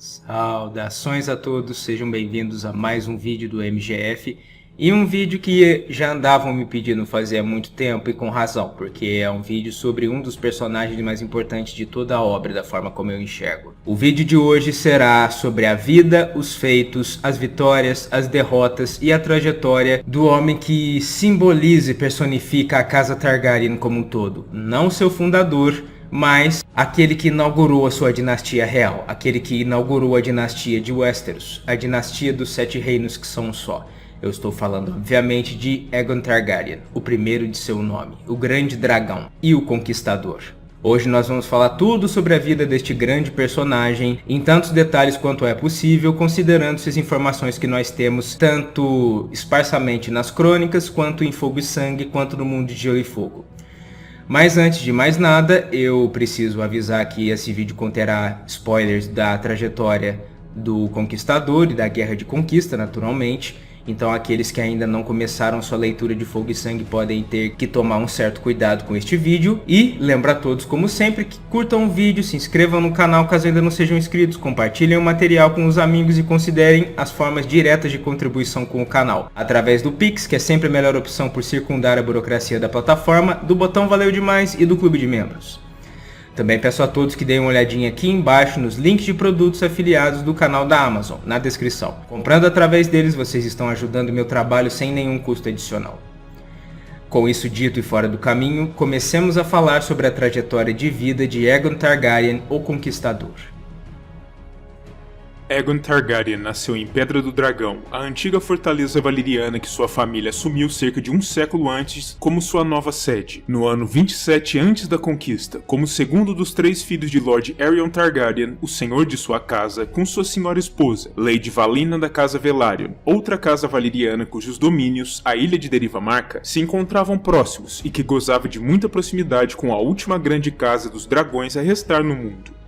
Saudações a todos, sejam bem-vindos a mais um vídeo do MGF. E um vídeo que já andavam me pedindo fazer há muito tempo e com razão, porque é um vídeo sobre um dos personagens mais importantes de toda a obra, da forma como eu enxergo. O vídeo de hoje será sobre a vida, os feitos, as vitórias, as derrotas e a trajetória do homem que simboliza e personifica a casa Targaryen como um todo. Não seu fundador, mas aquele que inaugurou a sua dinastia real, aquele que inaugurou a dinastia de Westeros, a dinastia dos 7 reinos que são um só. Eu estou falando, obviamente, de Aegon Targaryen, o primeiro de seu nome, o Grande Dragão e o Conquistador. Hoje nós vamos falar tudo sobre a vida deste grande personagem, em tantos detalhes quanto é possível, considerando as informações que nós temos, tanto esparsamente nas crônicas, quanto em Fogo e Sangue, quanto no Mundo de Gelo e Fogo. Mas antes de mais nada, eu preciso avisar que esse vídeo conterá spoilers da trajetória do Conquistador e da Guerra de Conquista, naturalmente. Então aqueles que ainda não começaram sua leitura de Fogo e Sangue podem ter que tomar um certo cuidado com este vídeo. E lembro a todos, como sempre, que curtam o vídeo, se inscrevam no canal caso ainda não sejam inscritos, compartilhem o material com os amigos e considerem as formas diretas de contribuição com o canal. Através do Pix, que é sempre a melhor opção por circundar a burocracia da plataforma, do botão Valeu Demais e do Clube de Membros. Também peço a todos que deem uma olhadinha aqui embaixo nos links de produtos afiliados do canal da Amazon, na descrição. Comprando através deles, vocês estão ajudando meu trabalho sem nenhum custo adicional. Com isso dito e fora do caminho, comecemos a falar sobre a trajetória de vida de Aegon Targaryen, o Conquistador. Aegon Targaryen nasceu em Pedra do Dragão, a antiga fortaleza valyriana que sua família assumiu cerca de um século antes como sua nova sede, no ano 27 antes da conquista, como segundo dos 3 filhos de Lord Aerion Targaryen, o senhor de sua casa, com sua senhora esposa, Lady Valyna da Casa Velaryon, outra casa valyriana cujos domínios, a Ilha de Derivamarca, se encontravam próximos e que gozava de muita proximidade com a última grande casa dos dragões a restar no mundo.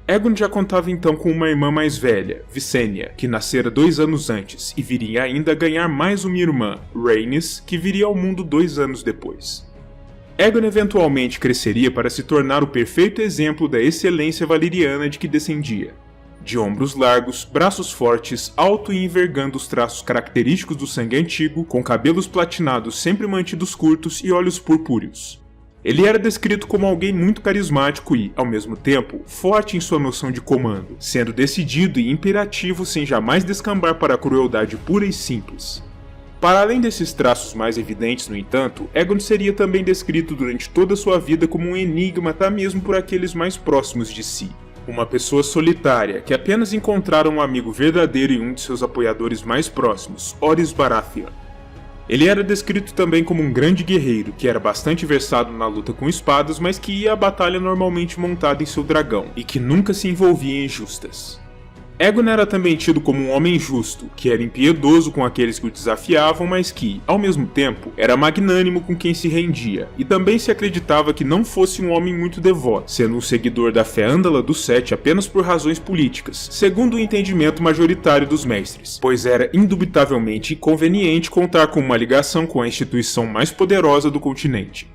Aegon já contava então com uma irmã mais velha, Visenya, que nascera 2 anos antes e viria ainda a ganhar mais uma irmã, Rhaenys, que viria ao mundo 2 anos depois. Aegon eventualmente cresceria para se tornar o perfeito exemplo da excelência valyriana de que descendia. De ombros largos, braços fortes, alto e envergando os traços característicos do sangue antigo, com cabelos platinados sempre mantidos curtos e olhos purpúreos. Ele era descrito como alguém muito carismático e, ao mesmo tempo, forte em sua noção de comando, sendo decidido e imperativo sem jamais descambar para a crueldade pura e simples. Para além desses traços mais evidentes, no entanto, Aegon seria também descrito durante toda sua vida como um enigma até mesmo por aqueles mais próximos de si. Uma pessoa solitária que apenas encontrara um amigo verdadeiro em um de seus apoiadores mais próximos, Orys Baratheon. Ele era descrito também como um grande guerreiro, que era bastante versado na luta com espadas, mas que ia à batalha normalmente montado em seu dragão, e que nunca se envolvia em justas. Aegon era também tido como um homem justo, que era impiedoso com aqueles que o desafiavam, mas que, ao mesmo tempo, era magnânimo com quem se rendia, e também se acreditava que não fosse um homem muito devoto, sendo um seguidor da fé Andala dos Sete apenas por razões políticas, segundo o entendimento majoritário dos mestres, pois era indubitavelmente conveniente contar com uma ligação com a instituição mais poderosa do continente.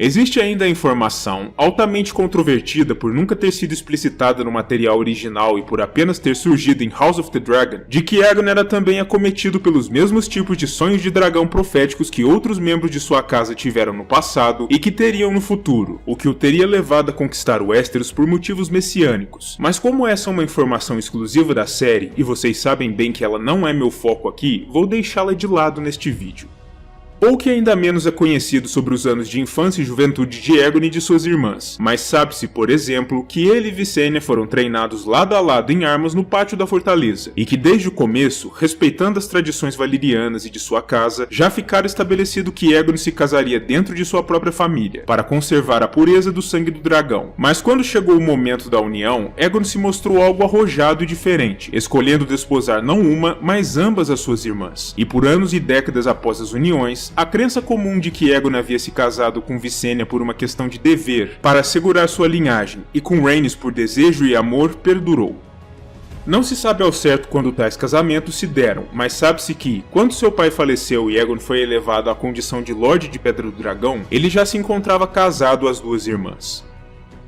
Existe ainda a informação, altamente controvertida por nunca ter sido explicitada no material original e por apenas ter surgido em House of the Dragon, de que Aegon era também acometido pelos mesmos tipos de sonhos de dragão proféticos que outros membros de sua casa tiveram no passado e que teriam no futuro, o que o teria levado a conquistar Westeros por motivos messiânicos. Mas como essa é uma informação exclusiva da série, e vocês sabem bem que ela não é meu foco aqui, vou deixá-la de lado neste vídeo. Pouco ainda menos é conhecido sobre os anos de infância e juventude de Aegon e de suas irmãs, mas sabe-se, por exemplo, que ele e Visenya foram treinados lado a lado em armas no pátio da fortaleza, e que desde o começo, respeitando as tradições valyrianas e de sua casa, já ficara estabelecido que Aegon se casaria dentro de sua própria família, para conservar a pureza do sangue do dragão. Mas quando chegou o momento da união, Aegon se mostrou algo arrojado e diferente, escolhendo desposar não uma, mas ambas as suas irmãs, e por anos e décadas após as uniões, a crença comum de que Aegon havia se casado com Visenya por uma questão de dever, para assegurar sua linhagem, e com Rhaenys por desejo e amor, perdurou. Não se sabe ao certo quando tais casamentos se deram, mas sabe-se que, quando seu pai faleceu e Aegon foi elevado à condição de Lorde de Pedra do Dragão, ele já se encontrava casado às 2 irmãs.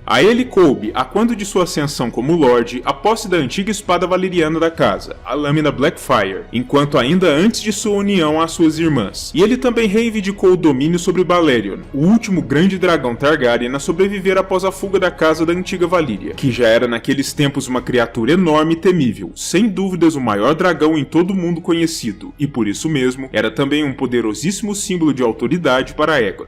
A ele coube, a quando de sua ascensão como Lorde, a posse da antiga espada valeriana da casa, a lâmina Blackfire, enquanto ainda antes de sua união às suas irmãs. E ele também reivindicou o domínio sobre Balerion, o último grande dragão Targaryen a sobreviver após a fuga da casa da antiga Valíria, que já era naqueles tempos uma criatura enorme e temível, sem dúvidas o maior dragão em todo o mundo conhecido, e por isso mesmo, era também um poderosíssimo símbolo de autoridade para Aegon.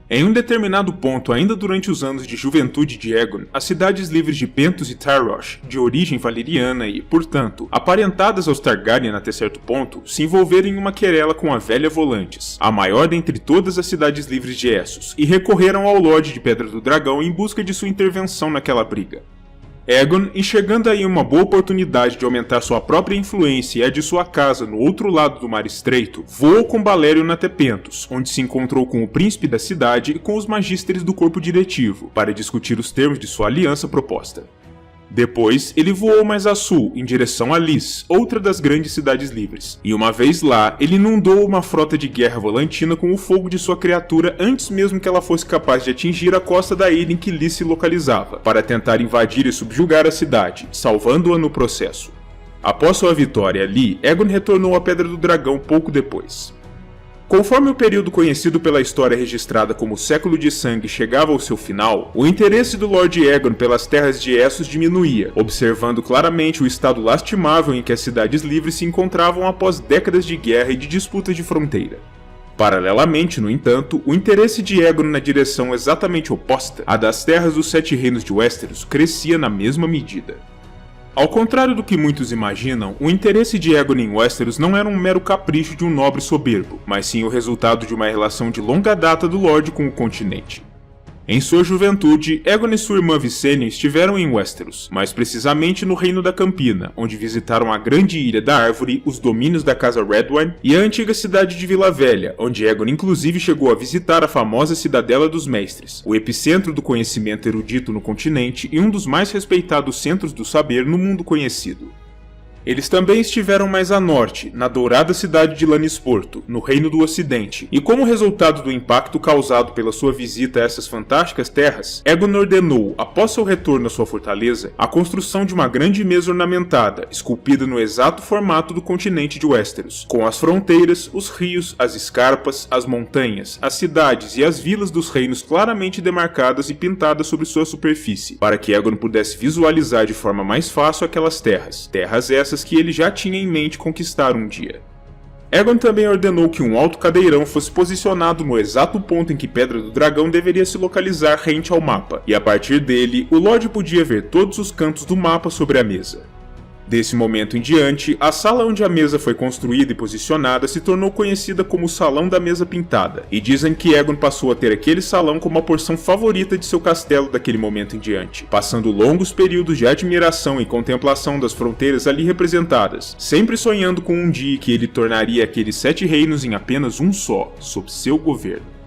Em um determinado ponto, ainda durante os anos de juventude de Aegon, as cidades livres de Pentos e Tyrosh, de origem valeriana e, portanto, aparentadas aos Targaryen até certo ponto, se envolveram em uma querela com a Velha Volantis, a maior dentre todas as cidades livres de Essos, e recorreram ao Lorde de Pedra do Dragão em busca de sua intervenção naquela briga. Aegon, enxergando aí uma boa oportunidade de aumentar sua própria influência e a de sua casa no outro lado do Mar Estreito, voou com Balerion até Pentos, onde se encontrou com o príncipe da cidade e com os magísteres do corpo diretivo, para discutir os termos de sua aliança proposta. Depois, ele voou mais a sul, em direção a Lys, outra das grandes cidades livres. E uma vez lá, ele inundou uma frota de guerra volantina com o fogo de sua criatura antes mesmo que ela fosse capaz de atingir a costa da ilha em que Lys se localizava, para tentar invadir e subjugar a cidade, salvando-a no processo. Após sua vitória ali, Aegon retornou à Pedra do Dragão pouco depois. Conforme o período conhecido pela história registrada como o Século de Sangue chegava ao seu final, o interesse do Lord Aegon pelas terras de Essos diminuía, observando claramente o estado lastimável em que as cidades livres se encontravam após décadas de guerra e de disputas de fronteira. Paralelamente, no entanto, o interesse de Aegon na direção exatamente oposta, a das terras dos Sete Reinos de Westeros, crescia na mesma medida. Ao contrário do que muitos imaginam, o interesse de Aegon em Westeros não era um mero capricho de um nobre soberbo, mas sim o resultado de uma relação de longa data do Lorde com o continente. Em sua juventude, Aegon e sua irmã Visenya estiveram em Westeros, mais precisamente no Reino da Campina, onde visitaram a grande Ilha da Árvore, os domínios da Casa Redwyne e a antiga cidade de Vila Velha, onde Aegon inclusive chegou a visitar a famosa Cidadela dos Mestres, o epicentro do conhecimento erudito no continente e um dos mais respeitados centros do saber no mundo conhecido. Eles também estiveram mais a norte, na dourada cidade de Lannisporto, no Reino do Ocidente, e como resultado do impacto causado pela sua visita a essas fantásticas terras, Aegon ordenou, após seu retorno à sua fortaleza, a construção de uma grande mesa ornamentada, esculpida no exato formato do continente de Westeros, com as fronteiras, os rios, as escarpas, as montanhas, as cidades e as vilas dos reinos claramente demarcadas e pintadas sobre sua superfície, para que Aegon pudesse visualizar de forma mais fácil aquelas terras essas que ele já tinha em mente conquistar um dia. Aegon também ordenou que um alto cadeirão fosse posicionado no exato ponto em que Pedra do Dragão deveria se localizar rente ao mapa, e a partir dele, o Lorde podia ver todos os cantos do mapa sobre a mesa. Desse momento em diante, a sala onde a mesa foi construída e posicionada se tornou conhecida como o Salão da Mesa Pintada, e dizem que Aegon passou a ter aquele salão como a porção favorita de seu castelo daquele momento em diante, passando longos períodos de admiração e contemplação das fronteiras ali representadas, sempre sonhando com um dia que ele tornaria aqueles 7 reinos em apenas um só, sob seu governo.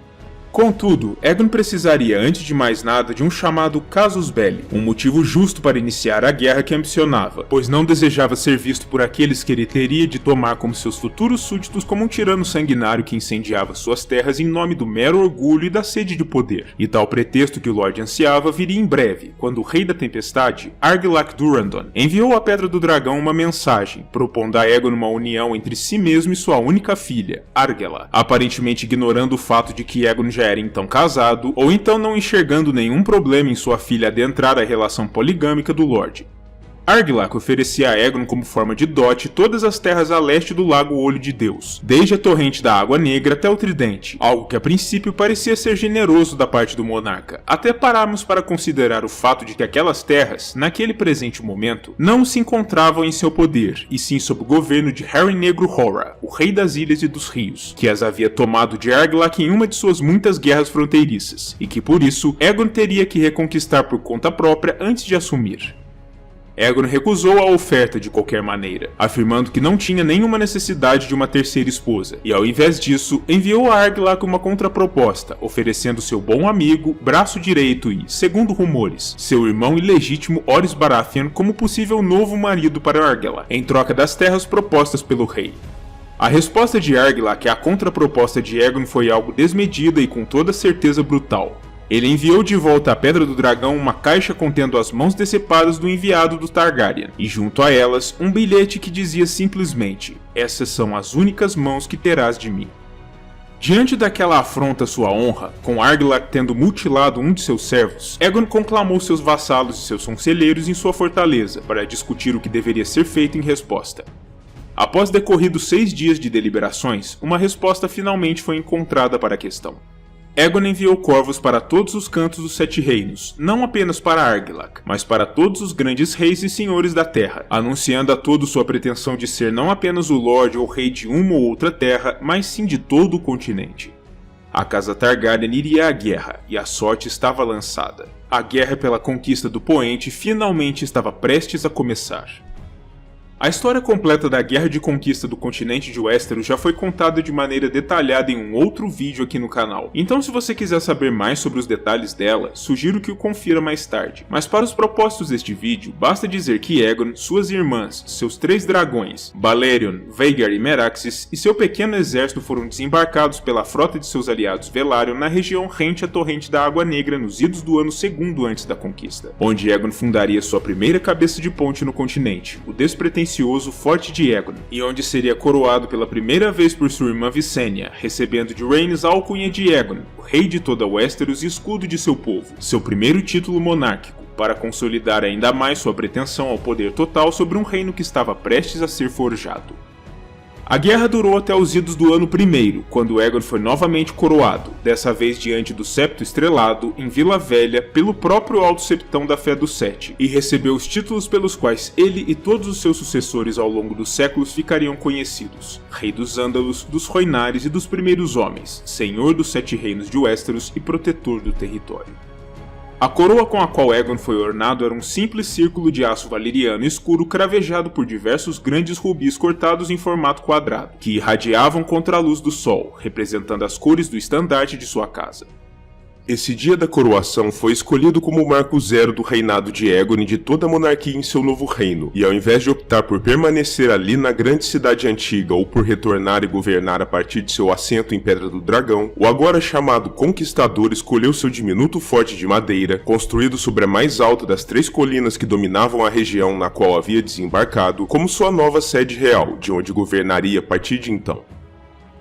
Contudo, Aegon precisaria antes de mais nada de um chamado casus belli, um motivo justo para iniciar a guerra que ambicionava, pois não desejava ser visto por aqueles que ele teria de tomar como seus futuros súditos como um tirano sanguinário que incendiava suas terras em nome do mero orgulho e da sede de poder. E tal pretexto que o Lorde ansiava viria em breve, quando o Rei da Tempestade, Argilac Durrandon, enviou à Pedra do Dragão uma mensagem, propondo a Aegon uma união entre si mesmo e sua única filha, Argela, aparentemente ignorando o fato de que Aegon já era então casado, ou então não enxergando nenhum problema em sua filha adentrar a relação poligâmica do Lorde. Argilac oferecia a Aegon como forma de dote todas as terras a leste do Lago Olho de Deus, desde a torrente da Água Negra até o Tridente, algo que a princípio parecia ser generoso da parte do monarca, até pararmos para considerar o fato de que aquelas terras, naquele presente momento, não se encontravam em seu poder, e sim sob o governo de Harry Negro Hora, o rei das ilhas e dos rios, que as havia tomado de Argilac em uma de suas muitas guerras fronteiriças, e que por isso Aegon teria que reconquistar por conta própria antes de assumir. Aegon recusou a oferta de qualquer maneira, afirmando que não tinha nenhuma necessidade de uma terceira esposa, e ao invés disso, enviou a Argilac uma contraproposta, oferecendo seu bom amigo, braço direito e, segundo rumores, seu irmão ilegítimo Orys Baratheon como possível novo marido para Argilac, em troca das terras propostas pelo rei. A resposta de Argilac à contraproposta de Aegon foi algo desmedida e com toda certeza brutal. Ele enviou de volta à Pedra do Dragão uma caixa contendo as mãos decepadas do enviado do Targaryen, e junto a elas, um bilhete que dizia simplesmente: "Essas são as únicas mãos que terás de mim." Diante daquela afronta à sua honra, com Argilac tendo mutilado um de seus servos, Aegon conclamou seus vassalos e seus conselheiros em sua fortaleza para discutir o que deveria ser feito em resposta. Após decorridos 6 dias de deliberações, uma resposta finalmente foi encontrada para a questão. Aegon enviou corvos para todos os cantos dos 7 reinos, não apenas para Argilac, mas para todos os grandes reis e senhores da terra, anunciando a todos sua pretensão de ser não apenas o Lorde ou Rei de uma ou outra terra, mas sim de todo o continente. A casa Targaryen iria à guerra, e a sorte estava lançada. A guerra pela conquista do Poente finalmente estava prestes a começar. A história completa da Guerra de Conquista do continente de Westeros já foi contada de maneira detalhada em um outro vídeo aqui no canal, então se você quiser saber mais sobre os detalhes dela, sugiro que o confira mais tarde. Mas para os propósitos deste vídeo, basta dizer que Aegon, suas irmãs, seus 3 dragões, Balerion, Vhagar e Meraxes, e seu pequeno exército foram desembarcados pela frota de seus aliados Velaryon na região rente à Torrente da Água Negra nos idos do ano 2º antes da conquista, onde Aegon fundaria sua primeira cabeça de ponte no continente, o despretensioso Forte de Aegon, e onde seria coroado pela primeira vez por sua irmã Visenya, recebendo de Rhaenys a alcunha de Aegon, o rei de toda Westeros e escudo de seu povo, seu primeiro título monárquico, para consolidar ainda mais sua pretensão ao poder total sobre um reino que estava prestes a ser forjado. A guerra durou até os idos do ano 1º, quando Aegon foi novamente coroado, dessa vez diante do Septo Estrelado, em Vila Velha, pelo próprio Alto Septão da Fé dos Sete, e recebeu os títulos pelos quais ele e todos os seus sucessores ao longo dos séculos ficariam conhecidos: Rei dos Ândalos, dos Rhoynares e dos Primeiros Homens, Senhor dos 7 Reinos de Westeros e Protetor do Território. A coroa com a qual Aegon foi ornado era um simples círculo de aço valeriano escuro cravejado por diversos grandes rubis cortados em formato quadrado, que irradiavam contra a luz do sol, representando as cores do estandarte de sua casa. Esse dia da coroação foi escolhido como o marco zero do reinado de Aegon e de toda a monarquia em seu novo reino, e ao invés de optar por permanecer ali na grande cidade antiga ou por retornar e governar a partir de seu assento em Pedra do Dragão, o agora chamado Conquistador escolheu seu diminuto forte de madeira, construído sobre a mais alta das 3 colinas que dominavam a região na qual havia desembarcado, como sua nova sede real, de onde governaria a partir de então.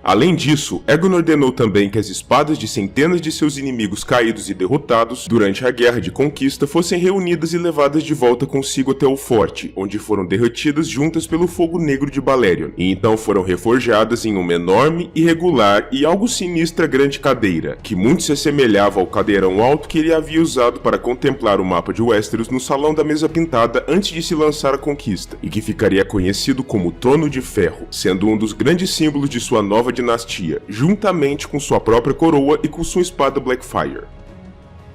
Além disso, Aegon ordenou também que as espadas de centenas de seus inimigos caídos e derrotados durante a Guerra de Conquista fossem reunidas e levadas de volta consigo até o forte, onde foram derretidas juntas pelo fogo negro de Balerion, e então foram reforjadas em uma enorme, irregular e algo sinistra grande cadeira, que muito se assemelhava ao cadeirão alto que ele havia usado para contemplar o mapa de Westeros no Salão da Mesa Pintada antes de se lançar à conquista, e que ficaria conhecido como Trono de Ferro, sendo um dos grandes símbolos de sua nova dinastia, juntamente com sua própria coroa e com sua espada Blackfyre.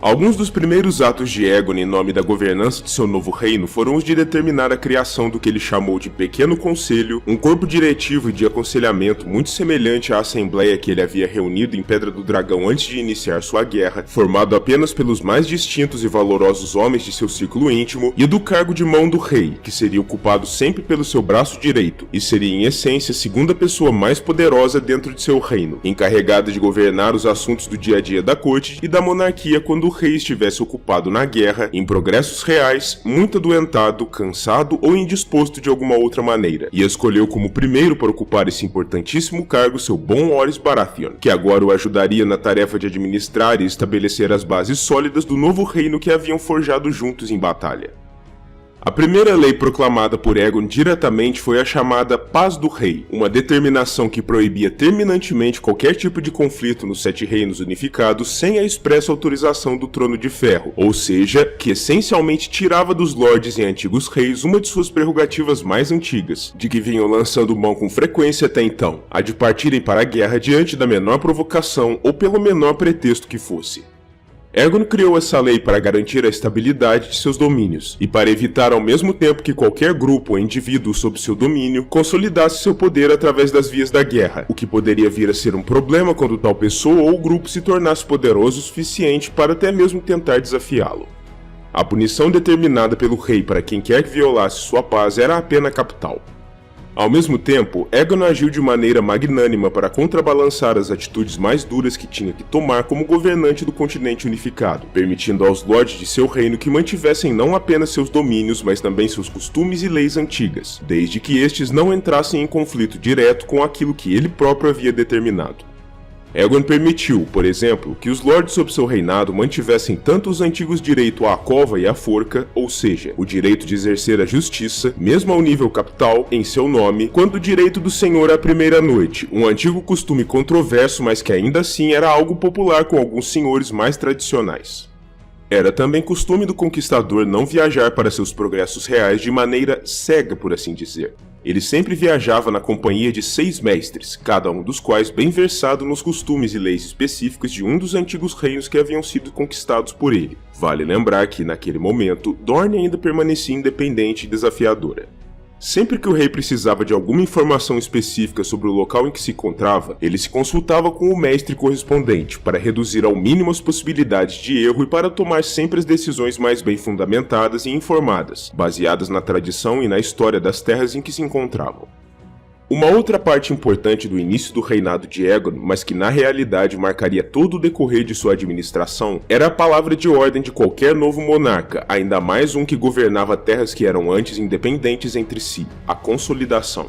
Alguns dos primeiros atos de Aegon em nome da governança de seu novo reino foram os de determinar a criação do que ele chamou de Pequeno Conselho, um corpo diretivo e de aconselhamento muito semelhante à assembleia que ele havia reunido em Pedra do Dragão antes de iniciar sua guerra, formado apenas pelos mais distintos e valorosos homens de seu círculo íntimo, e do cargo de mão do rei, que seria ocupado sempre pelo seu braço direito, e seria em essência a segunda pessoa mais poderosa dentro de seu reino, encarregada de governar os assuntos do dia a dia da corte e da monarquia quando o rei estivesse ocupado na guerra, em progressos reais, muito adoentado, cansado ou indisposto de alguma outra maneira, e escolheu como primeiro para ocupar esse importantíssimo cargo seu bom Orys Baratheon, que agora o ajudaria na tarefa de administrar e estabelecer as bases sólidas do novo reino que haviam forjado juntos em batalha. A primeira lei proclamada por Aegon diretamente foi a chamada Paz do Rei, uma determinação que proibia terminantemente qualquer tipo de conflito nos 7 reinos unificados sem a expressa autorização do Trono de Ferro, ou seja, que essencialmente tirava dos lordes e antigos reis uma de suas prerrogativas mais antigas, de que vinham lançando mão com frequência até então, a de partirem para a guerra diante da menor provocação ou pelo menor pretexto que fosse. Aegon criou essa lei para garantir a estabilidade de seus domínios, e para evitar ao mesmo tempo que qualquer grupo ou indivíduo sob seu domínio consolidasse seu poder através das vias da guerra, o que poderia vir a ser um problema quando tal pessoa ou grupo se tornasse poderoso o suficiente para até mesmo tentar desafiá-lo. A punição determinada pelo rei para quem quer que violasse sua paz era a pena capital. Ao mesmo tempo, Aegon agiu de maneira magnânima para contrabalançar as atitudes mais duras que tinha que tomar como governante do continente unificado, permitindo aos lordes de seu reino que mantivessem não apenas seus domínios, mas também seus costumes e leis antigas, desde que estes não entrassem em conflito direto com aquilo que ele próprio havia determinado. Aegon permitiu, por exemplo, que os lordes sob seu reinado mantivessem tanto os antigos direitos à cova e à forca, ou seja, o direito de exercer a justiça, mesmo ao nível capital, em seu nome, quanto o direito do senhor à primeira noite, um antigo costume controverso, mas que ainda assim era algo popular com alguns senhores mais tradicionais. Era também costume do conquistador não viajar para seus progressos reais de maneira cega, por assim dizer. Ele sempre viajava na companhia de 6 mestres, cada um dos quais bem versado nos costumes e leis específicos de um dos antigos reinos que haviam sido conquistados por ele. Vale lembrar que, naquele momento, Dorne ainda permanecia independente e desafiadora. Sempre que o rei precisava de alguma informação específica sobre o local em que se encontrava, ele se consultava com o mestre correspondente para reduzir ao mínimo as possibilidades de erro e para tomar sempre as decisões mais bem fundamentadas e informadas, baseadas na tradição e na história das terras em que se encontravam. Uma outra parte importante do início do reinado de Aegon, mas que na realidade marcaria todo o decorrer de sua administração, era a palavra de ordem de qualquer novo monarca, ainda mais um que governava terras que eram antes independentes entre si: a consolidação.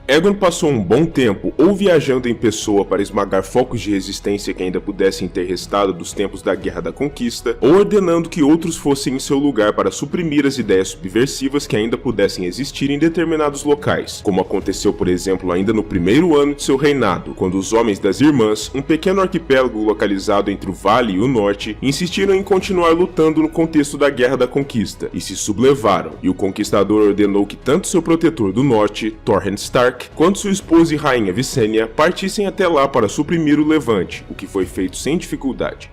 Aegon passou um bom tempo ou viajando em pessoa para esmagar focos de resistência que ainda pudessem ter restado dos tempos da Guerra da Conquista, ou ordenando que outros fossem em seu lugar para suprimir as ideias subversivas que ainda pudessem existir em determinados locais, como aconteceu, por exemplo, ainda no primeiro ano de seu reinado, quando os Homens das Irmãs, um pequeno arquipélago localizado entre o Vale e o Norte, insistiram em continuar lutando no contexto da Guerra da Conquista, e se sublevaram, e o conquistador ordenou que tanto seu protetor do Norte, Torrhen Stark, quanto sua esposa e rainha Visenya partissem até lá para suprimir o levante, o que foi feito sem dificuldade.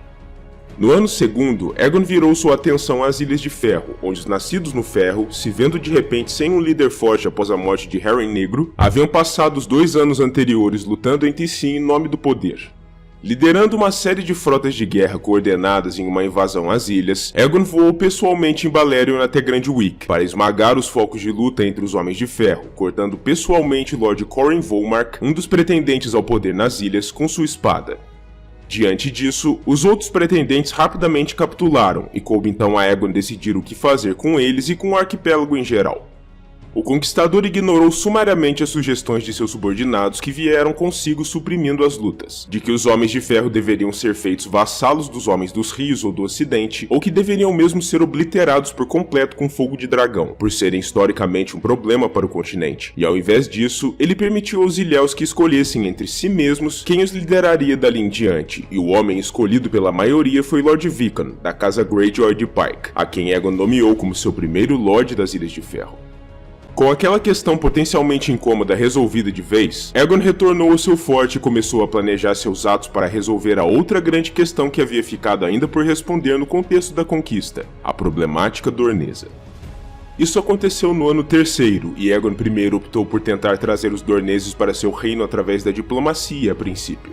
No ano segundo, Aegon virou sua atenção às Ilhas de Ferro, onde os nascidos no Ferro, se vendo de repente sem um líder forte após a morte de Harren Negro, haviam passado os 2 anos anteriores lutando entre si em nome do poder. Liderando uma série de frotas de guerra coordenadas em uma invasão às ilhas, Aegon voou pessoalmente em Balerion até Grand Wick para esmagar os focos de luta entre os Homens de Ferro, cortando pessoalmente Lord Corryn Volmark, um dos pretendentes ao poder nas ilhas, com sua espada. Diante disso, os outros pretendentes rapidamente capitularam, e coube então a Aegon decidir o que fazer com eles e com o arquipélago em geral. O conquistador ignorou sumariamente as sugestões de seus subordinados que vieram consigo suprimindo as lutas, de que os Homens de Ferro deveriam ser feitos vassalos dos Homens dos Rios ou do Ocidente, ou que deveriam mesmo ser obliterados por completo com fogo de dragão, por serem historicamente um problema para o continente, e ao invés disso, ele permitiu aos ilhéus que escolhessem entre si mesmos quem os lideraria dali em diante, e o homem escolhido pela maioria foi Lord Vickon, da casa Greyjoy de Pike, a quem Aegon nomeou como seu primeiro Lorde das Ilhas de Ferro. Com aquela questão potencialmente incômoda resolvida de vez, Aegon retornou ao seu forte e começou a planejar seus atos para resolver a outra grande questão que havia ficado ainda por responder no contexto da conquista, a problemática dornesa. Isso aconteceu no ano terceiro, e Aegon I optou por tentar trazer os dorneses para seu reino através da diplomacia a princípio.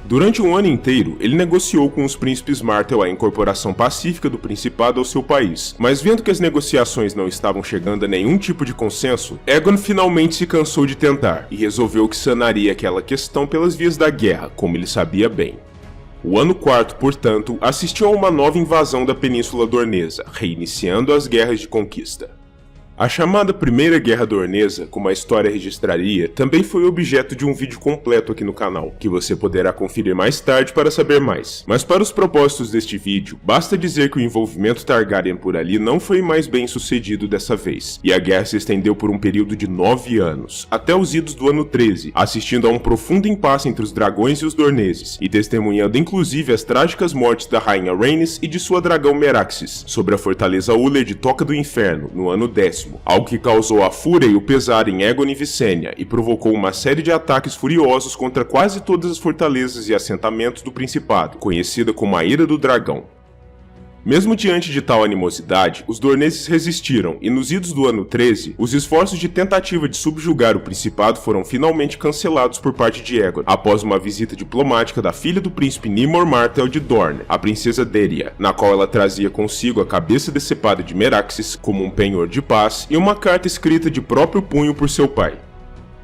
Durante um ano inteiro, ele negociou com os príncipes Martell a incorporação pacífica do principado ao seu país, mas vendo que as negociações não estavam chegando a nenhum tipo de consenso, Aegon finalmente se cansou de tentar, e resolveu que sanaria aquela questão pelas vias da guerra, como ele sabia bem. O ano quarto, portanto, assistiu a uma nova invasão da Península Dornesa, reiniciando as guerras de conquista. A chamada Primeira Guerra Dornesa, como a história registraria, também foi objeto de um vídeo completo aqui no canal, que você poderá conferir mais tarde para saber mais. Mas para os propósitos deste vídeo, basta dizer que o envolvimento Targaryen por ali não foi mais bem sucedido dessa vez, e a guerra se estendeu por um período de 9 anos, até os idos do ano 13, assistindo a um profundo impasse entre os dragões e os dorneses, e testemunhando inclusive as trágicas mortes da rainha Rhaenys e de sua dragão Meraxes, sobre a fortaleza Uller de Toca do Inferno, no ano 10º. Algo que causou a fúria e o pesar em Aegon e Visenya e provocou uma série de ataques furiosos contra quase todas as fortalezas e assentamentos do Principado, conhecida como a Ira do Dragão. Mesmo diante de tal animosidade, os dorneses resistiram e nos idos do ano 13, os esforços de tentativa de subjugar o Principado foram finalmente cancelados por parte de Aegon, após uma visita diplomática da filha do príncipe Nymor Martell de Dorne, a princesa Deria, na qual ela trazia consigo a cabeça decepada de Meraxes como um penhor de paz e uma carta escrita de próprio punho por seu pai.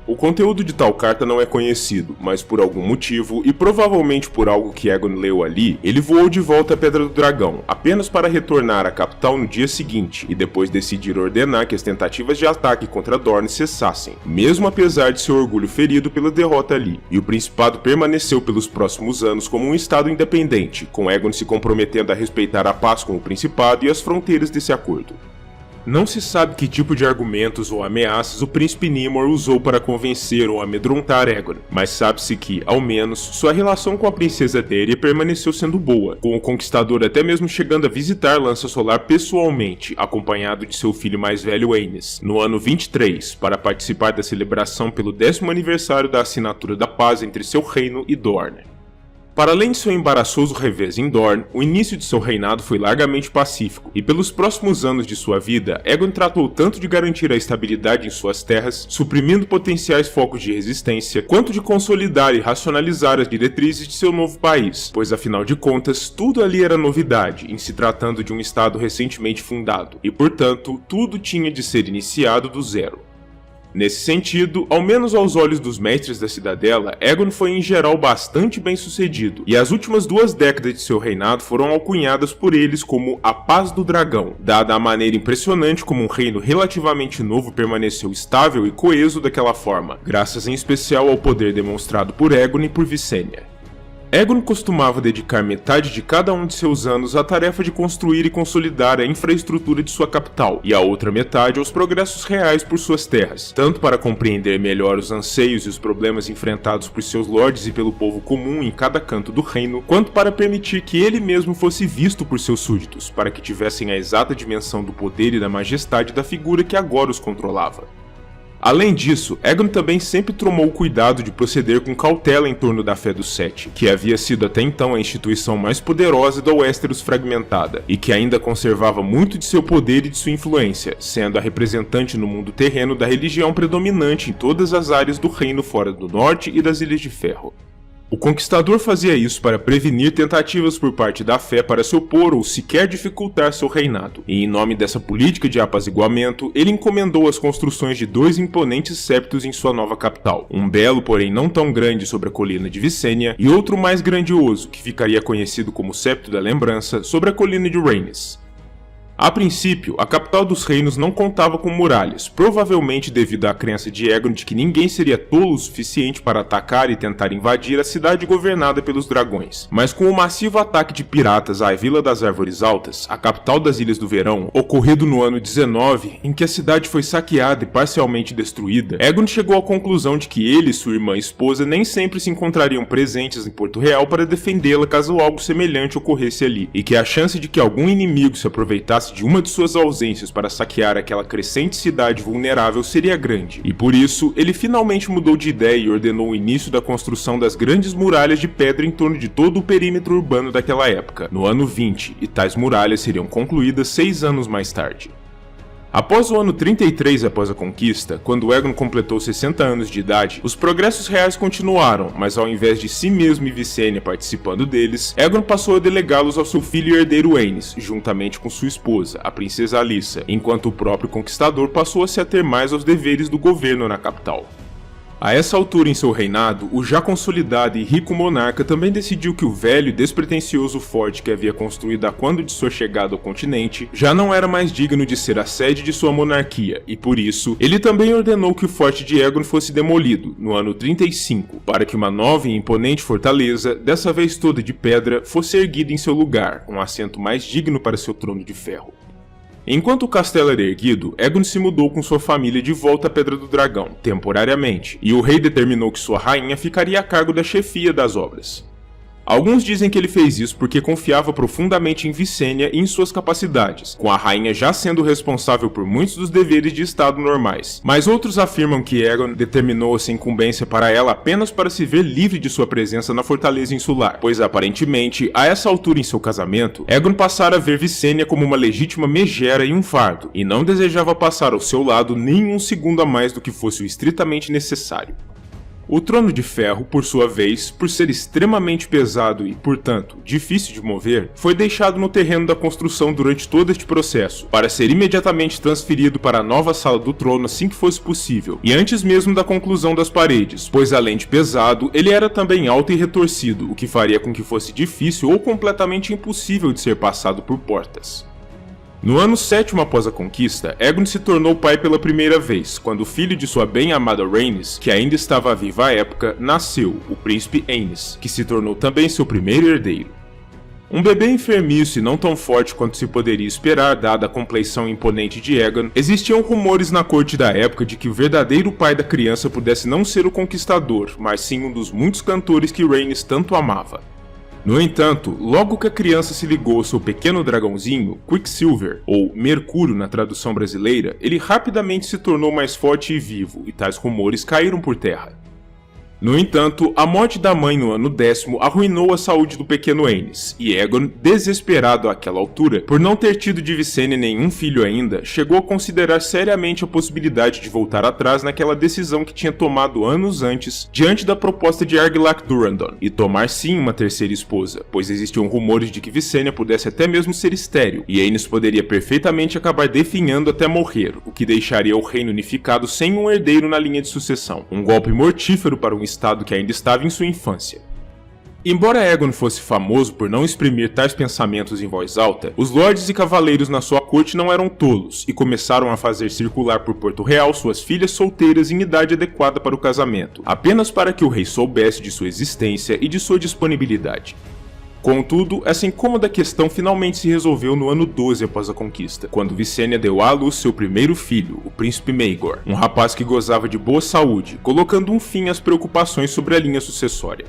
O conteúdo de tal carta não é conhecido, mas por algum motivo, e provavelmente por algo que Aegon leu ali, ele voou de volta à Pedra do Dragão, apenas para retornar à capital no dia seguinte, e depois decidir ordenar que as tentativas de ataque contra Dorne cessassem, mesmo apesar de seu orgulho ferido pela derrota ali. E o Principado permaneceu pelos próximos anos como um estado independente, com Aegon se comprometendo a respeitar a paz com o Principado e as fronteiras desse acordo. Não se sabe que tipo de argumentos ou ameaças o príncipe Nimor usou para convencer ou amedrontar Aegon, mas sabe-se que, ao menos, sua relação com a princesa Daenerys permaneceu sendo boa, com o conquistador até mesmo chegando a visitar Lança Solar pessoalmente, acompanhado de seu filho mais velho Aenys, no ano 23, para participar da celebração pelo 10º aniversário da assinatura da paz entre seu reino e Dorne. Para além de seu embaraçoso revés em Dorne, o início de seu reinado foi largamente pacífico, e pelos próximos anos de sua vida, Aegon tratou tanto de garantir a estabilidade em suas terras, suprimindo potenciais focos de resistência, quanto de consolidar e racionalizar as diretrizes de seu novo país, pois afinal de contas, tudo ali era novidade, em se tratando de um estado recentemente fundado, e portanto, tudo tinha de ser iniciado do zero. Nesse sentido, ao menos aos olhos dos mestres da Cidadela, Aegon foi em geral bastante bem sucedido, e as últimas 2 décadas de seu reinado foram alcunhadas por eles como a Paz do Dragão, dada a maneira impressionante como um reino relativamente novo permaneceu estável e coeso daquela forma, graças em especial ao poder demonstrado por Aegon e por Visenya. Aegon costumava dedicar metade de cada um de seus anos à tarefa de construir e consolidar a infraestrutura de sua capital, e a outra metade aos progressos reais por suas terras, tanto para compreender melhor os anseios e os problemas enfrentados por seus lordes e pelo povo comum em cada canto do reino, quanto para permitir que ele mesmo fosse visto por seus súditos, para que tivessem a exata dimensão do poder e da majestade da figura que agora os controlava. Além disso, Aegon também sempre tomou o cuidado de proceder com cautela em torno da Fé dos Sete, que havia sido até então a instituição mais poderosa da Westeros fragmentada, e que ainda conservava muito de seu poder e de sua influência, sendo a representante no mundo terreno da religião predominante em todas as áreas do reino fora do norte e das Ilhas de Ferro. O Conquistador fazia isso para prevenir tentativas por parte da Fé para se opor ou sequer dificultar seu reinado, e em nome dessa política de apaziguamento, ele encomendou as construções de 2 imponentes septos em sua nova capital, um belo porém não tão grande sobre a colina de Visenya, e outro mais grandioso, que ficaria conhecido como Septo da Lembrança, sobre a colina de Rhaenys. A princípio, a capital dos reinos não contava com muralhas, provavelmente devido à crença de Aegon de que ninguém seria tolo o suficiente para atacar e tentar invadir a cidade governada pelos dragões. Mas com o massivo ataque de piratas à Vila das Árvores Altas, a capital das Ilhas do Verão, ocorrido no ano 19, em que a cidade foi saqueada e parcialmente destruída, Aegon chegou à conclusão de que ele e sua irmã e esposa nem sempre se encontrariam presentes em Porto Real para defendê-la caso algo semelhante ocorresse ali, e que a chance de que algum inimigo se aproveitasse de uma de suas ausências para saquear aquela crescente cidade vulnerável seria grande, e por isso ele finalmente mudou de ideia e ordenou o início da construção das grandes muralhas de pedra em torno de todo o perímetro urbano daquela época, no ano 20, e tais muralhas seriam concluídas 6 anos mais tarde. Após o ano 33 após a conquista, quando Aegon completou 60 anos de idade, os progressos reais continuaram, mas ao invés de si mesmo e Visenya participando deles, Aegon passou a delegá-los ao seu filho e herdeiro Aenys, juntamente com sua esposa, a princesa Alyssa, enquanto o próprio conquistador passou a se ater mais aos deveres do governo na capital. A essa altura em seu reinado, o já consolidado e rico monarca também decidiu que o velho e despretensioso forte que havia construído a quando de sua chegada ao continente já não era mais digno de ser a sede de sua monarquia, e por isso, ele também ordenou que o forte de Aegon fosse demolido, no ano 35, para que uma nova e imponente fortaleza, dessa vez toda de pedra, fosse erguida em seu lugar, um assento mais digno para seu trono de ferro. Enquanto o castelo era erguido, Aegon se mudou com sua família de volta à Pedra do Dragão, temporariamente, e o rei determinou que sua rainha ficaria a cargo da chefia das obras. Alguns dizem que ele fez isso porque confiava profundamente em Visenya e em suas capacidades, com a rainha já sendo responsável por muitos dos deveres de estado normais. Mas outros afirmam que Aegon determinou essa incumbência para ela apenas para se ver livre de sua presença na fortaleza insular, pois aparentemente, a essa altura em seu casamento, Aegon passara a ver Visenya como uma legítima megera e um fardo, e não desejava passar ao seu lado nem um segundo a mais do que fosse o estritamente necessário. O Trono de Ferro, por sua vez, por ser extremamente pesado e, portanto, difícil de mover, foi deixado no terreno da construção durante todo este processo, para ser imediatamente transferido para a nova sala do trono assim que fosse possível, e antes mesmo da conclusão das paredes, pois além de pesado, ele era também alto e retorcido, o que faria com que fosse difícil ou completamente impossível de ser passado por portas. No ano 7º após a conquista, Aegon se tornou pai pela primeira vez, quando o filho de sua bem-amada Rhaenys, que ainda estava viva à época, nasceu, o príncipe Aenys, que se tornou também seu primeiro herdeiro. Um bebê enfermiço e não tão forte quanto se poderia esperar, dada a compleição imponente de Aegon, existiam rumores na corte da época de que o verdadeiro pai da criança pudesse não ser o conquistador, mas sim um dos muitos cantores que Rhaenys tanto amava. No entanto, logo que a criança se ligou ao seu pequeno dragãozinho, Quicksilver, ou Mercúrio na tradução brasileira, ele rapidamente se tornou mais forte e vivo, e tais rumores caíram por terra. No entanto, a morte da mãe no ano 10º arruinou a saúde do pequeno Aenys, e Aegon, desesperado àquela altura, por não ter tido de Visenya nenhum filho ainda, chegou a considerar seriamente a possibilidade de voltar atrás naquela decisão que tinha tomado anos antes, diante da proposta de Argilac Durrandon, e tomar sim uma terceira esposa, pois existiam rumores de que Visenya pudesse até mesmo ser estéril, e Aenys poderia perfeitamente acabar definhando até morrer, o que deixaria o reino unificado sem um herdeiro na linha de sucessão, um golpe mortífero para um estado que ainda estava em sua infância. Embora Aegon fosse famoso por não exprimir tais pensamentos em voz alta, os lordes e cavaleiros na sua corte não eram tolos e começaram a fazer circular por Porto Real suas filhas solteiras em idade adequada para o casamento, apenas para que o rei soubesse de sua existência e de sua disponibilidade. Contudo, essa incômoda questão finalmente se resolveu no ano 12 após a conquista, quando Visenya deu à luz seu primeiro filho, o príncipe Maegor, um rapaz que gozava de boa saúde, colocando um fim às preocupações sobre a linha sucessória.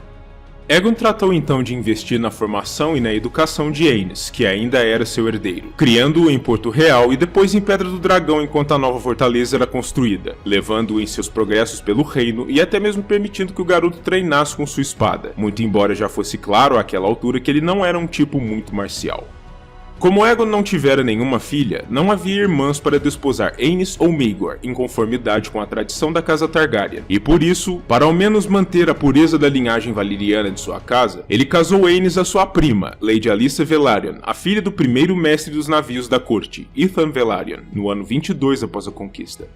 Aegon tratou então de investir na formação e na educação de Aenys, que ainda era seu herdeiro, criando-o em Porto Real e depois em Pedra do Dragão enquanto a nova fortaleza era construída, levando-o em seus progressos pelo reino e até mesmo permitindo que o garoto treinasse com sua espada, muito embora já fosse claro àquela altura que ele não era um tipo muito marcial. Como Aegon não tivera nenhuma filha, não havia irmãs para desposar Aenys ou Maegor, em conformidade com a tradição da casa Targaryen, e por isso, para ao menos manter a pureza da linhagem valeriana de sua casa, ele casou Aenys a sua prima, Lady Alyssa Velaryon, a filha do primeiro mestre dos navios da corte, Ethan Velaryon, no ano 22 após a conquista.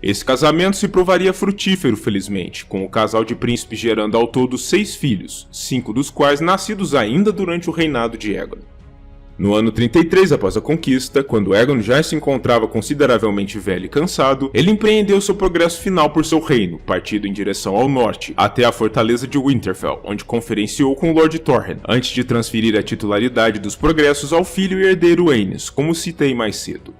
Esse casamento se provaria frutífero, felizmente, com o casal de príncipes gerando ao todo 6 filhos, 5 dos quais nascidos ainda durante o reinado de Aegon. No ano 33 após a conquista, quando Aegon já se encontrava consideravelmente velho e cansado, ele empreendeu seu progresso final por seu reino, partindo em direção ao norte, até a fortaleza de Winterfell, onde conferenciou com Lord Torrhen, antes de transferir a titularidade dos progressos ao filho e herdeiro Aenys, como citei mais cedo.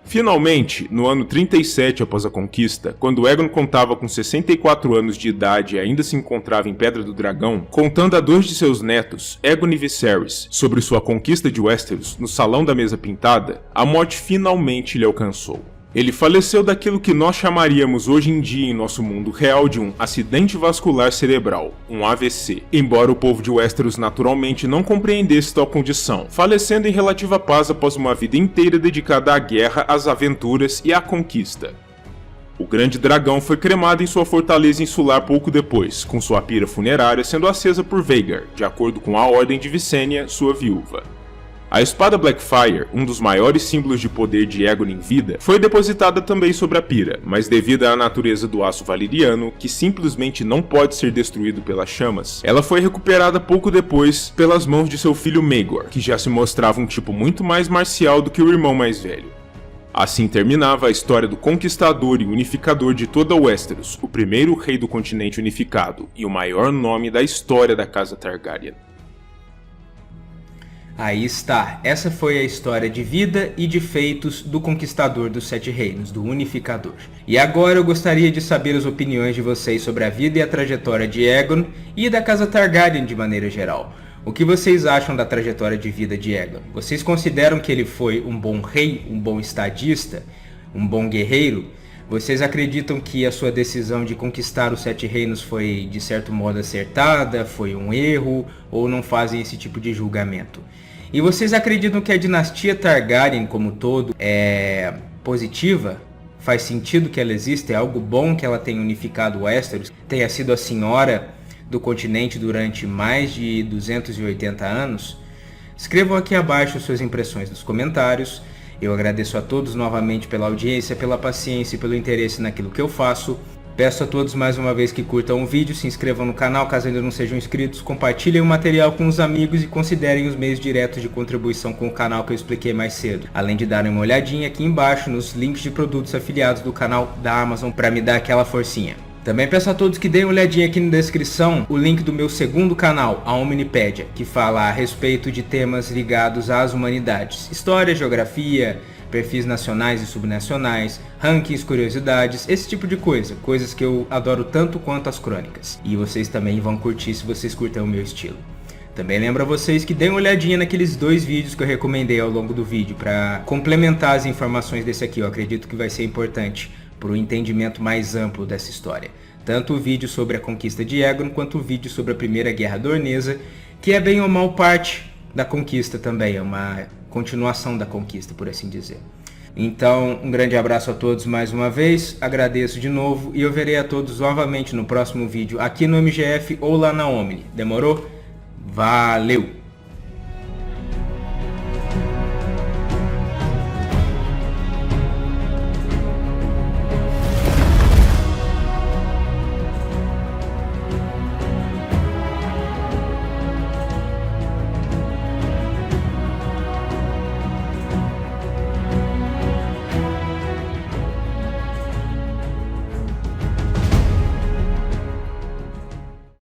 Finalmente, no ano 37 após a conquista, quando Aegon contava com 64 anos de idade e ainda se encontrava em Pedra do Dragão, contando a 2 de seus netos, Aegon e Viserys, sobre sua conquista de Westeros no Salão da Mesa Pintada, a morte finalmente lhe alcançou. Ele faleceu daquilo que nós chamaríamos hoje em dia em nosso mundo real de um acidente vascular cerebral, um AVC, embora o povo de Westeros naturalmente não compreendesse tal condição, falecendo em relativa paz após uma vida inteira dedicada à guerra, às aventuras e à conquista. O grande dragão foi cremado em sua fortaleza insular pouco depois, com sua pira funerária sendo acesa por Vhagar, de acordo com a ordem de Visenya, sua viúva. A espada Blackfyre, um dos maiores símbolos de poder de Aegon em vida, foi depositada também sobre a pira, mas devido à natureza do aço valeriano, que simplesmente não pode ser destruído pelas chamas, ela foi recuperada pouco depois pelas mãos de seu filho Maegor, que já se mostrava um tipo muito mais marcial do que o irmão mais velho. Assim terminava a história do conquistador e unificador de toda Westeros, o primeiro rei do continente unificado, e o maior nome da história da casa Targaryen. Aí está, essa foi a história de vida e de feitos do Conquistador dos Sete Reinos, do Unificador. E agora eu gostaria de saber as opiniões de vocês sobre a vida e a trajetória de Aegon e da casa Targaryen de maneira geral. O que vocês acham da trajetória de vida de Aegon? Vocês consideram que ele foi um bom rei, um bom estadista, um bom guerreiro? Vocês acreditam que a sua decisão de conquistar os Sete Reinos foi de certo modo acertada, foi um erro, ou não fazem esse tipo de julgamento? E vocês acreditam que a dinastia Targaryen como todo é positiva? faz sentido que ela exista, é algo bom que ela tenha unificado Westeros, tenha sido a senhora do continente durante mais de 280 anos? Escrevam aqui abaixo suas impressões nos comentários. Eu agradeço a todos novamente pela audiência, pela paciência e pelo interesse naquilo que eu faço. Peço a todos mais uma vez que curtam o vídeo, se inscrevam no canal caso ainda não sejam inscritos, compartilhem o material com os amigos e considerem os meios diretos de contribuição com o canal que eu expliquei mais cedo. Além de darem uma olhadinha aqui embaixo nos links de produtos afiliados do canal da Amazon para me dar aquela forcinha. Também peço a todos que deem uma olhadinha aqui na descrição o link do meu segundo canal, a Omnipédia, que fala a respeito de temas ligados às humanidades, história, geografia, perfis nacionais e subnacionais, rankings, curiosidades, esse tipo de coisa, coisas que eu adoro tanto quanto as crônicas. E vocês também vão curtir se vocês curtem o meu estilo. Também lembro a vocês que deem uma olhadinha naqueles 2 vídeos que eu recomendei ao longo do vídeo para complementar as informações desse aqui, eu acredito que vai ser importante para o entendimento mais amplo dessa história. Tanto o vídeo sobre a conquista de Aegon, quanto o vídeo sobre a Primeira Guerra Dornesa, que é bem ou mal parte da conquista também, é uma continuação da conquista, por assim dizer. Então, um grande abraço a todos mais uma vez, agradeço de novo e eu verei a todos novamente no próximo vídeo aqui no MGF ou lá na Omni. Demorou? Valeu!